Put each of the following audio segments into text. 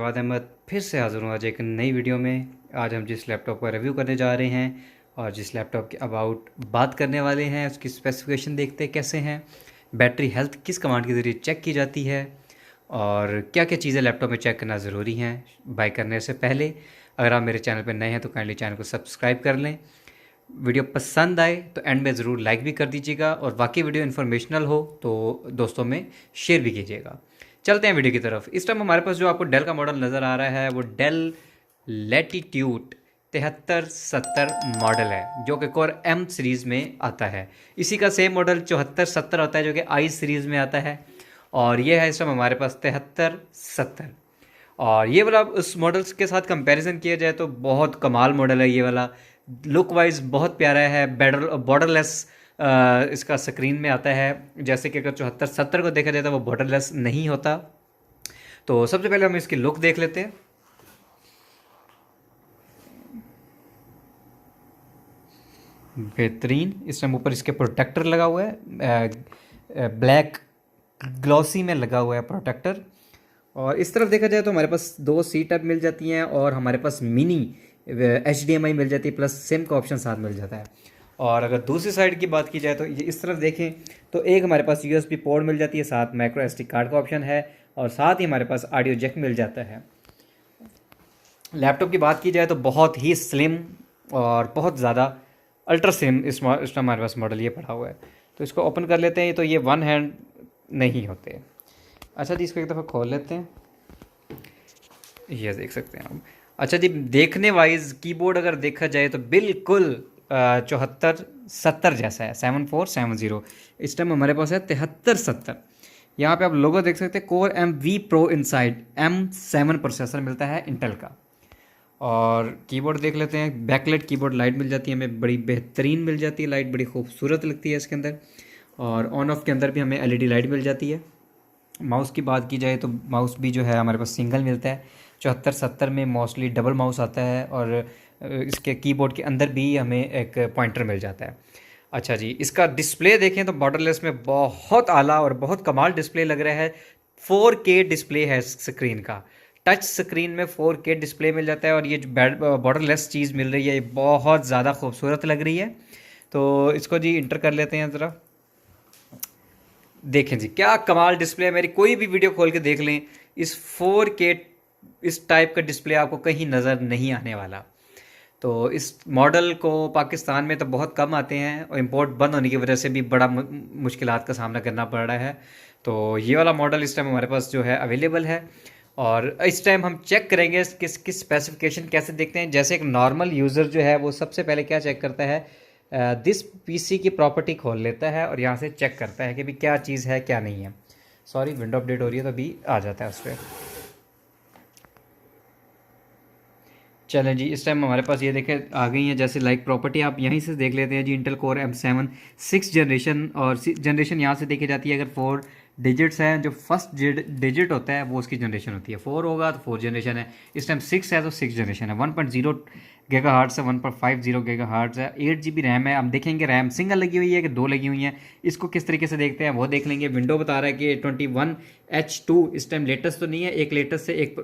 जवाद अहमद फिर से हाज़िर हूँ आज एक नई वीडियो में। आज हम जिस लैपटॉप का रिव्यू करने जा रहे हैं और जिस लैपटॉप के अबाउट बात करने वाले हैं उसकी स्पेसिफिकेशन देखते हैं कैसे हैं, बैटरी हेल्थ किस कमांड के ज़रिए चेक की जाती है और क्या क्या चीज़ें लैपटॉप में चेक करना ज़रूरी हैं बाय करने से पहले। अगर आप मेरे चैनल पर नए हैं तो काइंडली चैनल को सब्सक्राइब कर लें। वीडियो पसंद आए तो एंड में ज़रूर लाइक भी कर दीजिएगा और वाकई वीडियो इन्फॉर्मेशनल हो तो दोस्तों में शेयर भी कीजिएगा। चलते हैं वीडियो की तरफ। इस टाइम हमारे पास जो आपको डेल का मॉडल नज़र आ रहा है वो डेल लैटिट्यूड 7370 मॉडल है जो कि कोर एम सीरीज़ में आता है। इसी का सेम मॉडल 7470 होता है जो कि आई सीरीज़ में आता है और ये है इस टाइम हमारे पास 7370। और ये वाला उस मॉडल्स के साथ कंपैरिजन किया जाए तो बहुत कमाल मॉडल है। ये वाला लुक वाइज बहुत प्यारा है, बॉर्डरलेस इसका स्क्रीन में आता है, जैसे कि अगर 7470 को देखा जाए तो वो बॉर्डरलेस नहीं होता। तो सबसे पहले हम इसकी लुक देख लेते हैं। बेहतरीन, इस टाइम ऊपर इसके प्रोटेक्टर लगा हुआ है, ब्लैक ग्लॉसी में लगा हुआ है प्रोटेक्टर। और इस तरफ देखा जाए तो हमारे पास 2 सी टाइप मिल जाती हैं और हमारे पास मिनी HDMI मिल जाती है प्लस सिम का ऑप्शन साथ मिल जाता है। और अगर दूसरी साइड की बात की जाए तो ये इस तरफ देखें तो एक हमारे पास USB पोर्ट मिल जाती है, साथ माइक्रो SD कार्ड का ऑप्शन है और साथ ही हमारे पास ऑडियो जैक मिल जाता है। लैपटॉप की बात की जाए तो बहुत ही स्लिम और बहुत ज़्यादा अल्ट्रा स्लिम इस हमारे पास मॉडल ये पड़ा हुआ है। तो इसको ओपन कर लेते हैं। तो ये वन हैंड नहीं होते। अच्छा जी, इसको एक दफ़ा खोल लेते हैं। ये देख सकते हैं आप। अच्छा जी, देखने वाइज कीबोर्ड अगर देखा जाए तो बिल्कुल 7470 जैसा है, 7470। इस टाइम हमारे पास है 7370। यहाँ पे आप लोगो देख सकते हैं, core M-V Pro inside M7 processor मिलता है इंटेल का। और कीबोर्ड देख लेते हैं। बैकलाइट कीबोर्ड लाइट मिल जाती है हमें, बड़ी बेहतरीन मिल जाती है लाइट, बड़ी खूबसूरत लगती है इसके अंदर। और ऑन ऑफ के अंदर भी हमें LED लाइट मिल जाती है। माउस की बात की जाए तो माउस भी जो है हमारे पास सिंगल मिलता है। 7470 में मोस्टली डबल माउस आता है और इसके कीबोर्ड के अंदर भी हमें एक पॉइंटर मिल जाता है। अच्छा जी, इसका डिस्प्ले देखें तो बॉर्डरलेस में बहुत आला और बहुत कमाल डिस्प्ले लग रहा है। 4K डिस्प्ले है स्क्रीन का, टच स्क्रीन में 4K डिस्प्ले मिल जाता है और ये जो बॉर्डरलेस चीज़ मिल रही है ये बहुत ज़्यादा खूबसूरत लग रही है। तो इसको जी इंटर कर लेते हैं ज़रा। देखें जी क्या कमाल डिस्प्ले है। मेरी कोई भी वीडियो खोल के देख लें, इस 4K इस टाइप का डिस्प्ले आपको कहीं नज़र नहीं आने वाला। तो इस मॉडल को पाकिस्तान में तो बहुत कम आते हैं और इंपोर्ट बंद होने की वजह से भी बड़ा मुश्किलात का सामना करना पड़ रहा है। तो ये वाला मॉडल इस टाइम हमारे पास जो है अवेलेबल है और इस टाइम हम चेक करेंगे किस किस स्पेसिफिकेशन कैसे देखते हैं। जैसे एक नॉर्मल यूज़र जो है वो सबसे पहले क्या चेक करता है, दिस PC की प्रॉपर्टी खोल लेता है और यहाँ से चेक करता है कि भी क्या चीज़ है क्या नहीं है। सॉरी, विंडो अपडेट हो रही है तो अभी आ जाता है उस पर। चलें जी, इस टाइम हमारे पास ये देखें आ गई है जैसे लाइक प्रॉपर्टी, आप यहीं से देख लेते हैं जी। इंटेल कोर M7 6 जनरेशन और जनरेशन यहाँ से देखी जाती है। अगर 4 डिजिट्स हैं, जो फर्स्ट डिजिट होता है वो उसकी जनरेशन होती है। 4 होगा तो 4 जनरेशन है। इस टाइम 6 है तो 6 जनरेशन है। 1.0 GHz है, 1.50 GHz है, 8 GB रैम है। हम देखेंगे रैम सिंगल लगी हुई है कि 2 लगी हुई हैं, इसको किस तरीके से देखते हैं वो देख लेंगे। विंडो बता रहा है कि 21H2 इस टाइम लेटेस्ट तो नहीं है, एक लेटेस्ट से एक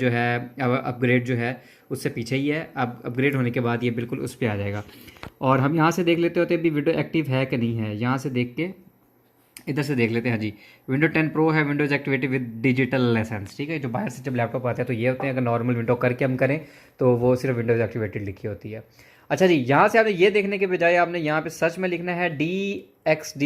जो है अपग्रेड जो है उससे पीछे ही है। अब अपग्रेड होने के बाद ये बिल्कुल उस पर आ जाएगा। और हम यहाँ से देख लेते होते भी विंडो एक्टिव है कि नहीं है। यहाँ से देख के इधर से देख लेते हैं जी। विंडो 10 प्रो है, Windows activated with digital licence, ठीक है। जो बाहर से जब लैपटॉप आते हैं तो ये होते हैं, अगर नॉर्मल विंडो करके हम करें तो वो सिर्फ विंडोज एक्टिवेटेड लिखी होती है। अच्छा जी, यहाँ से आपने ये देखने के बजाय आपने यहाँ पे सर्च में लिखना है DXDIAG,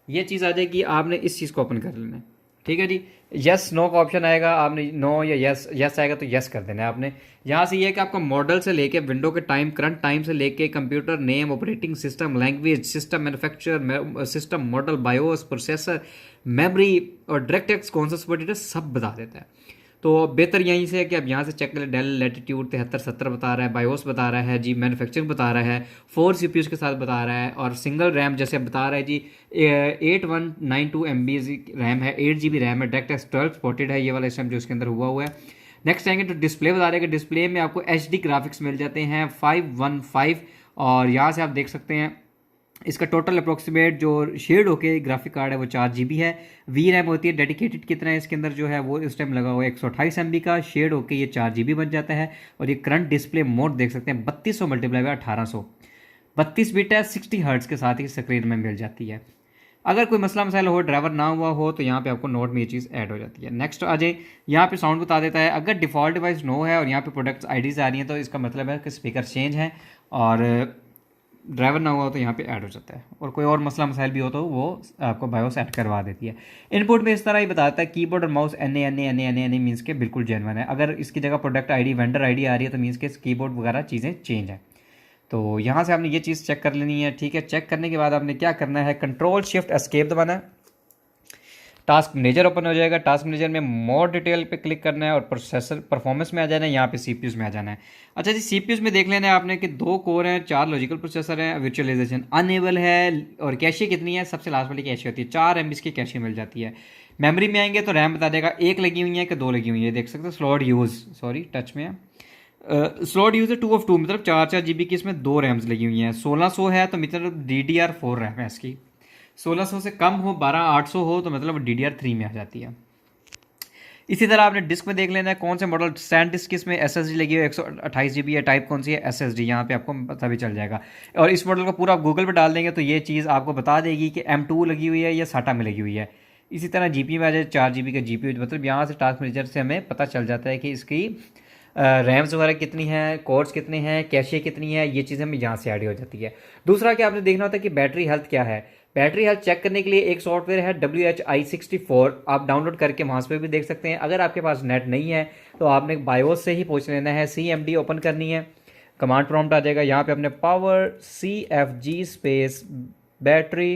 ये चीज़ आ जाएगी। आपने इस चीज़ को ओपन कर लेना है, ठीक है जी। यस नो का ऑप्शन आएगा, आपने नो या यस, यस आएगा तो यस कर देना है आपने। यहाँ से ये है कि आपका मॉडल से लेके विंडो के टाइम, करंट टाइम से लेके computer name, operating system, language, system manufacture, system model, BIOS, processor, memory और डायरेक्ट एक्स कौन सा सपोर्टेड सब बता देता है। तो बेहतर यहीं से है कि अब यहाँ से चेक करें। डेल लैटिट्यूड 7370 बता रहा है, बायोस बता रहा है जी, मैन्युफैक्चरिंग बता रहा है, 4 CPUs के साथ बता रहा है और सिंगल रैम जैसे बता रहा है जी 8192 MB रैम है, 8 GB रैम है, डायरेक्ट एक्स 12 सपोर्टेड है ये वाला सिस्टम जो इसके अंदर हुआ है। नेक्स्ट आएंगे तो डिस्प्ले बता रहे हैं कि डिस्प्ले में आपको HD ग्राफिक्स मिल जाते हैं 515 और यहाँ से आप देख सकते हैं इसका टोटल अप्रोक्सीमेट जो शेयर्ड होके ग्राफिक कार्ड है वो 4 GB है। वी रैम होती है डेडिकेटेड कितना है इसके अंदर जो है वो इस टाइम लगा हुआ है 128 MB का, शेयर्ड होके ये 4 GB बन जाता है। और ये करंट डिस्प्ले मोड देख सकते हैं 3200 मल्टीप्लाई बाय 1800, 32 बिट है, 60 हर्ट्ज के साथ ही स्क्रीन में मिल जाती है। अगर कोई मसला मसाइल हो, ड्राइवर ना हुआ हो, तो यहाँ पे आपको नोट में ये चीज़ ऐड हो जाती है। नेक्स्ट आ जाए, यहाँ पे साउंड बता देता है। अगर डिफ़ॉल्ट डिवाइस नो है और यहाँ पे प्रोडक्ट्स आईडीज आ रही हैं तो इसका मतलब है कि स्पीकर चेंज है, और ड्राइवर ना हुआ तो यहाँ पे ऐड हो जाता है। और कोई और मसला मसाइल भी हो तो वो आपको बायोस ऐड करवा देती है। इनपुट में इस तरह ही बताता है, कीबोर्ड और माउस एन ए मीन्स के बिल्कुल जेनवन है। अगर इसकी जगह प्रोडक्ट आईडी वेंडर आईडी आ रही है तो मीन्स के कीबोर्ड वगैरह चीज़ें चेंज है। तो यहाँ से आपने ये चीज़ चेक कर लेनी है, ठीक है। चेक करने के बाद आपने क्या करना है, कंट्रोल शिफ्ट एस्केप दबाना है, टास्क मैनेजर ओपन हो जाएगा। टास्क मैनेजर में मोर डिटेल पे क्लिक करना है और प्रोसेसर परफॉर्मेंस में आ जाना है, यहाँ पे सीपीयूज में आ जाना है। अच्छा जी, सीपीयूज में देख लेना है आपने कि 2 कोर हैं, 4 लॉजिकल प्रोसेसर हैं, वर्चुअलाइजेशन अनेबल है, और कैशे कितनी है, सबसे लास्ट वाली कैशे होती है 4 MB की कैशे मिल जाती है। मेमोरी में आएंगे तो रैम बता देगा 1 लगी हुई है कि 2 लगी हुई है, देख सकते हो। स्लॉट यूज़, सॉरी टच में है, स्लॉट यूज़ है 2 of 2, मतलब 4 GB की इसमें 2 रैम्स लगी हुई हैं। 1600 है तो मतलब DDR4 रैम है इसकी। 1600 से कम हो, 12800 हो तो मतलब DDR3 में आ जाती है। इसी तरह आपने डिस्क में देख लेना है कौन से मॉडल सैंड डिस्क इसमें SSD लगी है, 128 GB है, टाइप कौन सी है SSD, यहाँ पे आपको पता भी चल जाएगा। और इस मॉडल को पूरा आप गूगल पर डाल देंगे तो ये चीज़ आपको बता देगी कि M2 लगी हुई है या SATA में लगी हुई है। इसी तरह GPU में आ जाए 4 GB का GPU, मतलब यहाँ से टास्क मैनेजर से हमें पता चल जाता है कि इसकी रैम्स वगैरह कितनी है, कोर्स कितने हैं, कैशे कितनी है, ये चीज़ें हमें यहाँ से ऐड हो जाती है। दूसरा क्या आपने देखना होता है कि बैटरी हेल्थ क्या है। बैटरी हेल्थ चेक करने के लिए एक सॉफ्टवेयर है WHI64, आप डाउनलोड करके वहाँ पर भी देख सकते हैं। अगर आपके पास नेट नहीं है तो आपने बायोस से ही पूछ लेना है, CMD ओपन करनी है, कमांड प्रॉम्प्ट आ जाएगा, यहाँ पे अपने power CFG space battery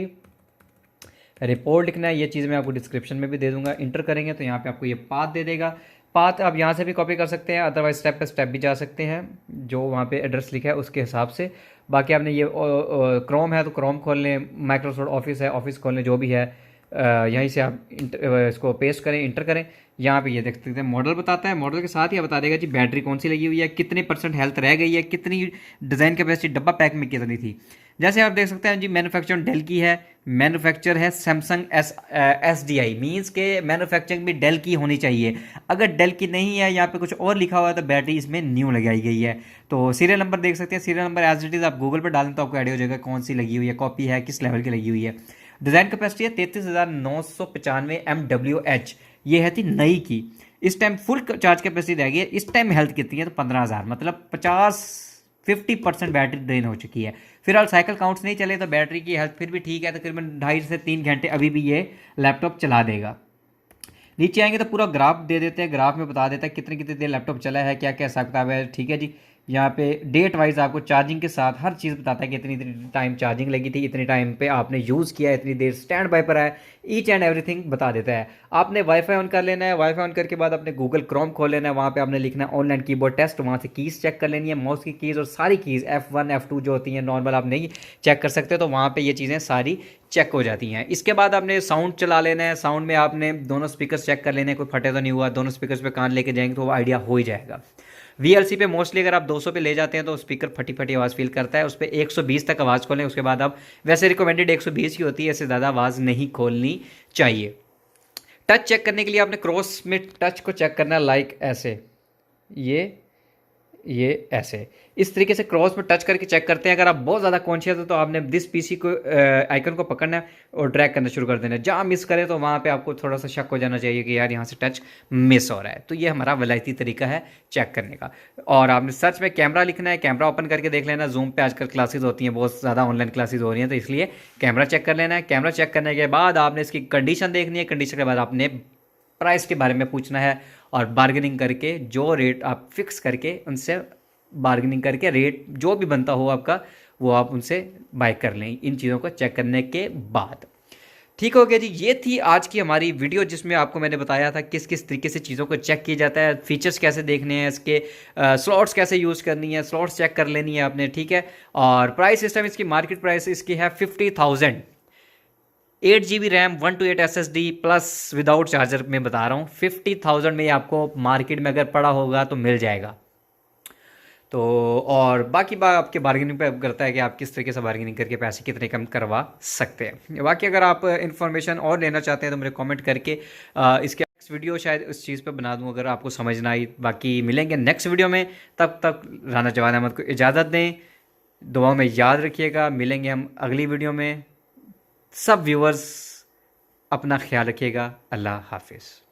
report लिखना है। ये चीज़ मैं आपको डिस्क्रिप्शन में भी दे दूंगा। इंटर करेंगे तो यहाँ पे आपको ये पाथ दे देगा। पाथ आप यहाँ से भी कॉपी कर सकते हैं, अदरवाइज स्टेप बाय स्टेप भी जा सकते हैं जो वहाँ पे एड्रेस लिखा है उसके हिसाब से। बाकी आपने ये क्रोम है तो क्रोम खोल लें, माइक्रोसॉफ्ट ऑफिस है ऑफिस खोल लें, जो भी है यहीं से आप इसको पेस्ट करें, इंटर करें। यहाँ पे ये देख सकते हैं मॉडल बताता है, मॉडल के साथ ही बता देगा जी बैटरी कौन सी लगी हुई है, कितने % हेल्थ रह गई है, कितनी डिज़ाइन कैपेसिटी डब्बा पैक में कितनी थी। जैसे आप देख सकते हैं जी, मैन्युफैक्चर डेल की है, मैन्युफैक्चर है सैमसंग SDI, मीन्स के मैन्युफैक्चरिंग भी डेल की होनी चाहिए। अगर डेल की नहीं है, यहाँ पे कुछ और लिखा हुआ है तो बैटरी इसमें न्यू लगाई गई है। तो सीरियल नंबर देख सकते हैं, serial number as it is आप गूगल पर डालें तो आपको आइडिया हो जाएगा कौन सी लगी हुई है, कॉपी है, किस लेवल की लगी हुई है। डिज़ाइन कैपेसिटी है 33,995 MWH, ये है थी नई की। इस टाइम फुल चार्ज कैपेसिटी रह गई है, इस टाइम हेल्थ कितनी है तो 15,000, मतलब 50% बैटरी ड्रेन हो चुकी है। फिलहाल साइकिल काउंट्स नहीं चले तो बैटरी की हेल्थ फिर भी ठीक है, तकरीबन 2.5 से 3 घंटे अभी भी ये लैपटॉप चला देगा। नीचे आएंगे तो पूरा ग्राफ दे देते हैं, ग्राफ में बता देता है कितनी कितनी देर लैपटॉप चला है, क्या क्या हिसाब किताब है, ठीक है जी। यहाँ पे डेट वाइज आपको चार्जिंग के साथ हर चीज़ बताता है कि इतनी टाइम चार्जिंग लगी थी, इतने टाइम पे आपने यूज़ किया, इतनी देर स्टैंड बाय पर है, ईच एंड एवरीथिंग बता देता है। आपने वाईफाई ऑन कर लेना है, वाईफाई ऑन करके बाद आपने गूगल क्रोम खोल लेना है, वहाँ पे आपने लिखना है ऑनलाइन कीबोर्ड टेस्ट, वहाँ से कीज़ चेक कर लेनी है, माउस की कीज़ और सारी कीज़ F1 F2 जो होती हैं नॉर्मल आप नहीं चेक कर सकते, तो वहाँ पर ये चीज़ें सारी चेक हो जाती हैं। इसके बाद आपने साउंड चला लेना है, साउंड में आपने दोनों स्पीकर्स चेक कर लेने हैं, कोई फटे तो नहीं हुआ, दोनों स्पीकर्स पे कान लेके जाएंगे तो वो आइडिया हो ही जाएगा। VLC पे मोस्टली अगर आप 200 पे ले जाते हैं तो स्पीकर फटी फटी आवाज़ फील करता है, उस पर 120 तक आवाज़ खोलें, उसके बाद आप, वैसे रिकमेंडेड 120 की होती है, इससे ज़्यादा आवाज़ नहीं खोलनी चाहिए। टच चेक करने के लिए आपने क्रॉस में टच को चेक करना है, लाइक ऐसे, ये ऐसे, इस तरीके से क्रॉस में टच करके चेक करते हैं। अगर आप बहुत ज़्यादा कॉन्शियस हो तो आपने दिस PC को आइकन को पकड़ना है और ड्रैग करना शुरू कर देना है। जहाँ मिस करें तो वहाँ पे आपको थोड़ा सा शक हो जाना चाहिए कि यार यहाँ से टच मिस हो रहा है। तो ये हमारा वलायती तरीका है चेक करने का। और आपने सर्च में कैमरा लिखना है, कैमरा ओपन करके देख लेना। जूम पे आजकल क्लासेज होती हैं, बहुत ज़्यादा ऑनलाइन क्लासेज हो रही हैं, तो इसलिए कैमरा चेक कर लेना है। कैमरा चेक करने के बाद आपने इसकी कंडीशन देखनी है, कंडीशन के बाद आपने प्राइस के बारे में पूछना है और बार्गेनिंग करके जो रेट आप फिक्स करके उनसे बार्गेनिंग करके रेट जो भी बनता हो आपका वो आप उनसे बाय कर लें, इन चीज़ों को चेक करने के बाद। ठीक हो गया जी, ये थी आज की हमारी वीडियो जिसमें आपको मैंने बताया था किस किस तरीके से चीज़ों को चेक किया जाता है, फीचर्स कैसे देखने हैं, इसके स्लॉट्स कैसे यूज़ करनी है, स्लॉट्स चेक कर लेनी है आपने, ठीक है। और प्राइस सिस्टम इसकी मार्केट प्राइस इसकी है 50,000, 8 GB RAM, 128 SSD plus without charger में बता रहा हूँ। 50,000 में आपको मार्केट में अगर पड़ा होगा तो मिल जाएगा। तो और बाकी बात आपके बार्गेनिंग पे करता है कि आप किस तरीके से बार्गेनिंग करके पैसे कितने कम करवा सकते हैं। बाकी अगर आप इन्फॉर्मेशन और लेना चाहते हैं तो मेरे कमेंट करके इसके नेक्स्ट वीडियो शायद उस चीज़ पे बना दूं अगर आपको समझ ना आई। बाकी मिलेंगे नेक्स्ट वीडियो में, तब तक राना जवान अहमद को इजाज़त दें। दुआ में याद रखिएगा, मिलेंगे हम अगली वीडियो में। सब व्यूअर्स अपना ख्याल रखिएगा। अल्लाह हाफिज़।